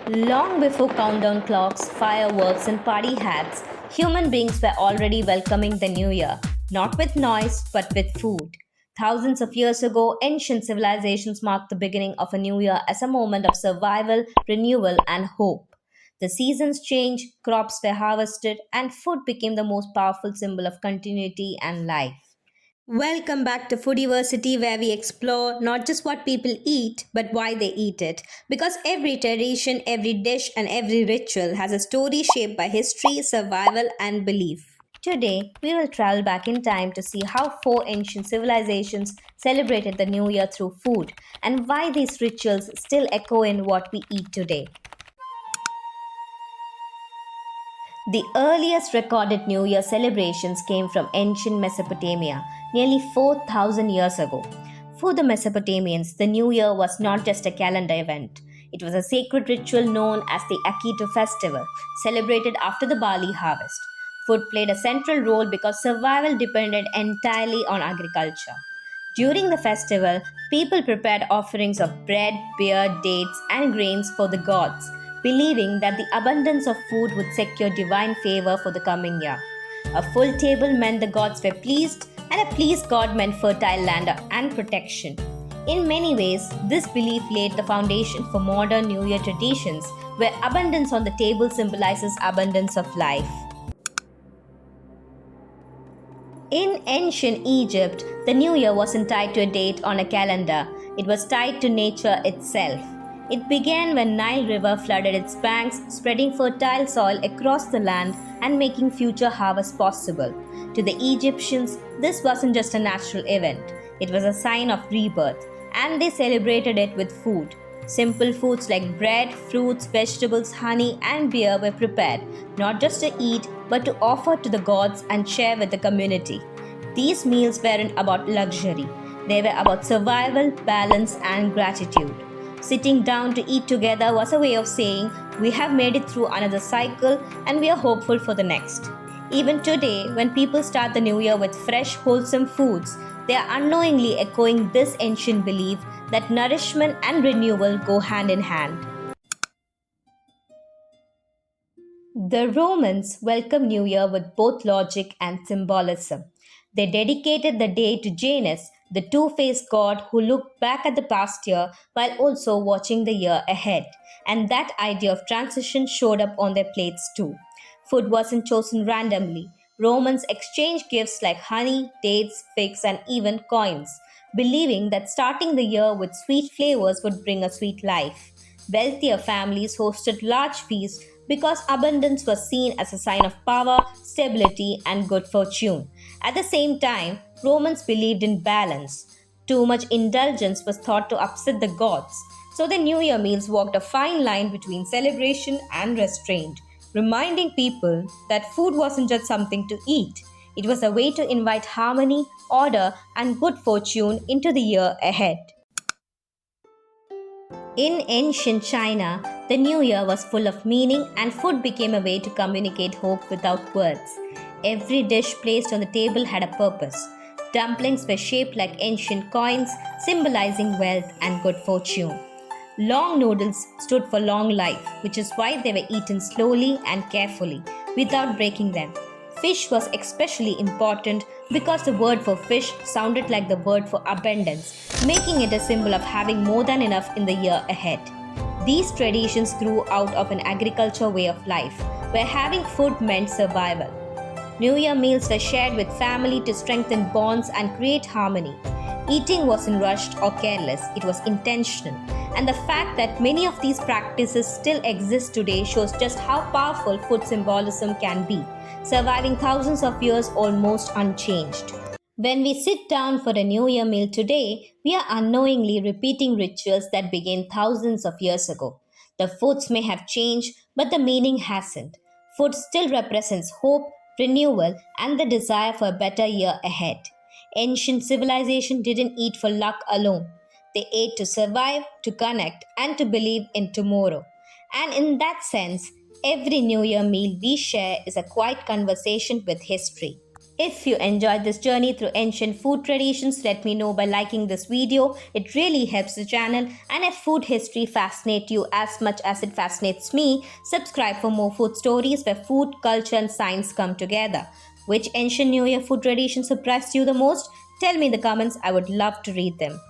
Long before countdown clocks, fireworks, and party hats, human beings were already welcoming the new year, not with noise, but with food. Thousands of years ago, ancient civilizations marked the beginning of a new year as a moment of survival, renewal, and hope. The seasons changed, crops were harvested, and food became the most powerful symbol of continuity and life. Welcome back to Foodiversity, where we explore not just what people eat, but why they eat it. Because every tradition, every dish, and every ritual has a story shaped by history, survival, and belief. Today, we will travel back in time to see how four ancient civilizations celebrated the new year through food and why these rituals still echo in what we eat today. The earliest recorded New Year celebrations came from ancient Mesopotamia, nearly 4,000 years ago. For the Mesopotamians, the New Year was not just a calendar event. It was a sacred ritual known as the Akitu festival, celebrated after the barley harvest. Food played a central role because survival depended entirely on agriculture. During the festival, people prepared offerings of bread, beer, dates, and grains for the gods, believing that the abundance of food would secure divine favor for the coming year. A full table meant the gods were pleased, and a pleased god meant fertile land and protection. In many ways, this belief laid the foundation for modern New Year traditions, where abundance on the table symbolizes abundance of life. In ancient Egypt, the new year wasn't tied to a date on a calendar, it was tied to nature itself. It began when Nile River flooded its banks, spreading fertile soil across the land and making future harvests possible. To the Egyptians, this wasn't just a natural event, it was a sign of rebirth, and they celebrated it with food. Simple foods like bread, fruits, vegetables, honey, and beer were prepared, not just to eat, but to offer to the gods and share with the community. These meals weren't about luxury, they were about survival, balance, and gratitude. Sitting down to eat together was a way of saying, we have made it through another cycle and we are hopeful for the next. Even today, when people start the new year with fresh, wholesome foods, they are unknowingly echoing this ancient belief that nourishment and renewal go hand in hand. The Romans welcomed New Year with both logic and symbolism. They dedicated the day to Janus, the two faced god who looked back at the past year while also watching the year ahead. And that idea of transition showed up on their plates too. Food wasn't chosen randomly. Romans exchanged gifts like honey, dates, figs, and even coins, believing that starting the year with sweet flavors would bring a sweet life. Wealthier families hosted large feasts because abundance was seen as a sign of power, stability, and good fortune. At the same time, Romans believed in balance. Too much indulgence was thought to upset the gods, so the New Year meals walked a fine line between celebration and restraint, reminding people that food wasn't just something to eat. It was a way to invite harmony, order, and good fortune into the year ahead. In ancient China, the new year was full of meaning and food became a way to communicate hope without words. Every dish placed on the table had a purpose. Dumplings were shaped like ancient coins, symbolizing wealth and good fortune. Long noodles stood for long life, which is why they were eaten slowly and carefully, without breaking them. Fish was especially important because the word for fish sounded like the word for abundance, making it a symbol of having more than enough in the year ahead. These traditions grew out of an agriculture way of life, where having food meant survival. New Year meals were shared with family to strengthen bonds and create harmony. Eating wasn't rushed or careless, it was intentional. And the fact that many of these practices still exist today shows just how powerful food symbolism can be, surviving thousands of years almost unchanged. When we sit down for a New Year meal today, we are unknowingly repeating rituals that began thousands of years ago. The foods may have changed, but the meaning hasn't. Food still represents hope, renewal, and the desire for a better year ahead. Ancient civilization didn't eat for luck alone. They ate to survive, to connect, and to believe in tomorrow. And in that sense, every New Year meal we share is a quiet conversation with history. If you enjoyed this journey through ancient food traditions, let me know by liking this video. It really helps the channel. And if food history fascinates you as much as it fascinates me, subscribe for more food stories where food, culture, and science come together. Which ancient New Year food tradition surprised you the most? Tell me in the comments. I would love to read them.